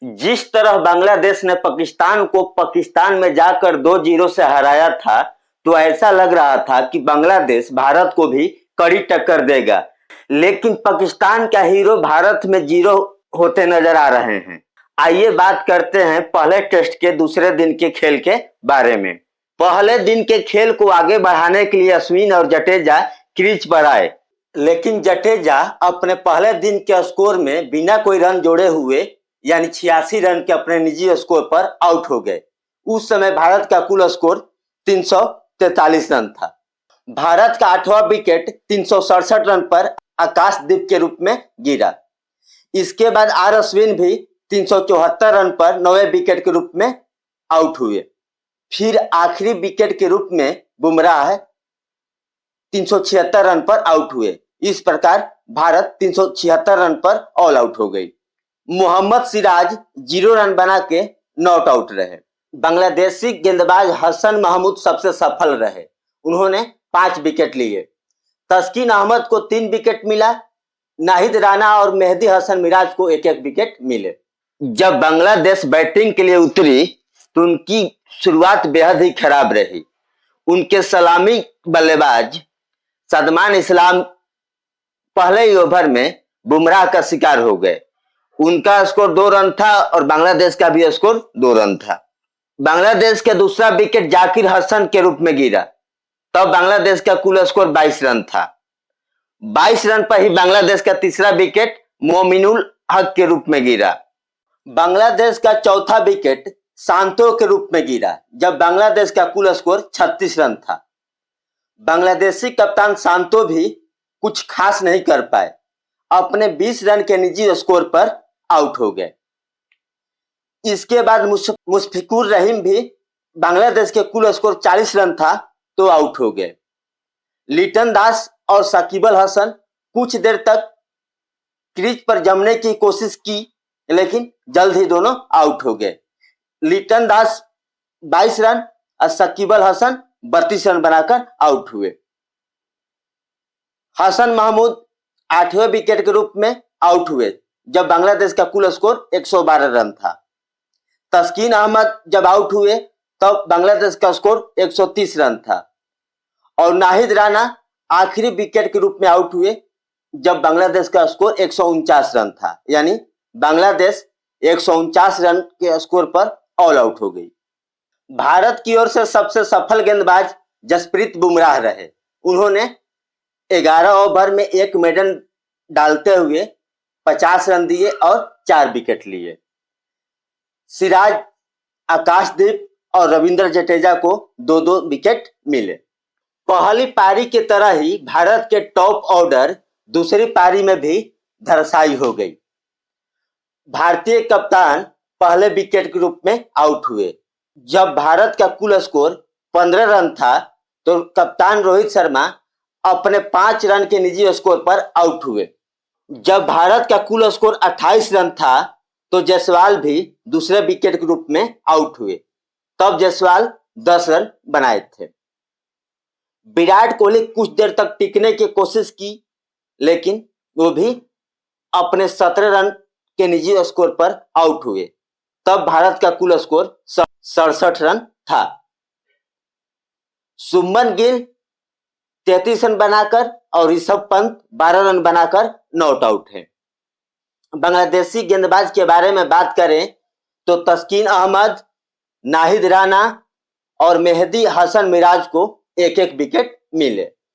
जिस तरह बांग्लादेश ने पाकिस्तान को पाकिस्तान में जाकर 2-0 से हराया था, तो ऐसा लग रहा था कि बांग्लादेश भारत को भी कड़ी टक्कर देगा, लेकिन पाकिस्तान का हीरो भारत में जीरो होते नजर आ रहे हैं। आइए बात करते हैं पहले टेस्ट के दूसरे दिन के खेल के बारे में। पहले दिन के खेल को आगे बढ़ाने के लिए अश्विन और जडेजा क्रीज पर आए, लेकिन जडेजा अपने पहले दिन के स्कोर में बिना कोई रन जोड़े हुए यानी 86 रन के अपने निजी स्कोर पर आउट हो गए। उस समय भारत का कुल स्कोर 343 रन था। भारत का 8वां विकेट 367 रन पर आकाशदीप के रूप में गिरा। इसके बाद आर अश्विन भी 374 रन पर 9वें विकेट के रूप में आउट हुए। फिर आखिरी विकेट के रूप में बुमराह 376 रन पर आउट हुए। इस प्रकार भारत 376 रन पर ऑल आउट हो गई। मोहम्मद सिराज 0 रन बना के नॉट आउट रहे। बांग्लादेशी गेंदबाज हसन महमूद सबसे सफल रहे, उन्होंने 5 विकेट लिए। तस्कीन अहमद को 3 विकेट मिला। नाहिद राणा और मेहदी हसन मिराज को 1-1 विकेट मिले। जब बांग्लादेश बैटिंग के लिए उतरी तो उनकी शुरुआत बेहद ही खराब रही। उनके सलामी बल्लेबाज सदमान इस्लाम पहले ही ओवर में बुमराह का शिकार हो गए। उनका स्कोर 2 रन था और बांग्लादेश का भी स्कोर 2 रन था। बांग्लादेश का दूसरा विकेट जाकिर हसन के रूप में गिरा, तब बांग्लादेश का कुल स्कोर 22 रन था। 22 रन पर ही बांग्लादेश का तीसरा विकेट मोमिनुल हक के रूप में गिरा। बांग्लादेश का चौथा विकेट शांतो के रूप में गिरा, जब बांग्लादेश का कुल स्कोर 36 रन था। बांग्लादेशी कप्तान शांतो भी कुछ खास नहीं कर पाए, अपने 20 रन के निजी स्कोर पर आउट हो गए। इसके बाद मुशफिकुर रहीम भी बांग्लादेश के कुल स्कोर 40 रन था तो आउट हो गए। लिटन दास और साकिबल हसन कुछ देर तक क्रीज पर जमने की कोशिश की, लेकिन जल्द ही दोनों आउट हो गए। लिटन दास 22 रन और साकिबल हसन 32 रन बनाकर आउट हुए। हसन महमूद 8वें विकेट के रूप में आउट हुए, जब बांग्लादेश का कुल स्कोर 112 रन था। तस्कीन अहमद जब आउट हुए तब बांग्लादेश का स्कोर 130 रन था और नाहिद राणा आखिरी विकेट के रूप में आउट हुए, जब बांग्लादेश का स्कोर 149 रन था। यानी बांग्लादेश 149 रन के स्कोर पर ऑल आउट हो गई। भारत की ओर से सबसे सफल गेंदबाज जसप्रीत बुमराह रहे। उन्होंने 11 ओवर में 1 मेडन डालते हुए 50 रन दिए और 4 विकेट लिए। सिराज, आकाशदीप और रविंद्र जडेजा को 2-2 विकेट मिले। पहली पारी की तरह ही भारत के टॉप ऑर्डर दूसरी पारी में भी धराशायी हो गई। भारतीय कप्तान पहले विकेट के रूप में आउट हुए। जब भारत का कुल स्कोर 15 रन था तो कप्तान रोहित शर्मा अपने 5 रन के निजी स्कोर पर आउट हुए। जब भारत का कुल स्कोर 28 रन था तो जायसवाल भी दूसरे विकेट के रूप में आउट हुए, तब जायसवाल 10 रन बनाए थे। विराट कोहली कुछ देर तक टिकने की कोशिश की, लेकिन वो भी अपने 17 रन के निजी स्कोर पर आउट हुए, तब भारत का कुल स्कोर 67 रन था। शुभमन गिल 33 रन बनाकर और ऋषभ पंत 12 रन बनाकर नॉट आउट है। बांग्लादेशी गेंदबाज के बारे में बात करें तो तस्कीन अहमद, नाहिद राणा और मेहदी हसन मिराज को 1-1 विकेट मिले।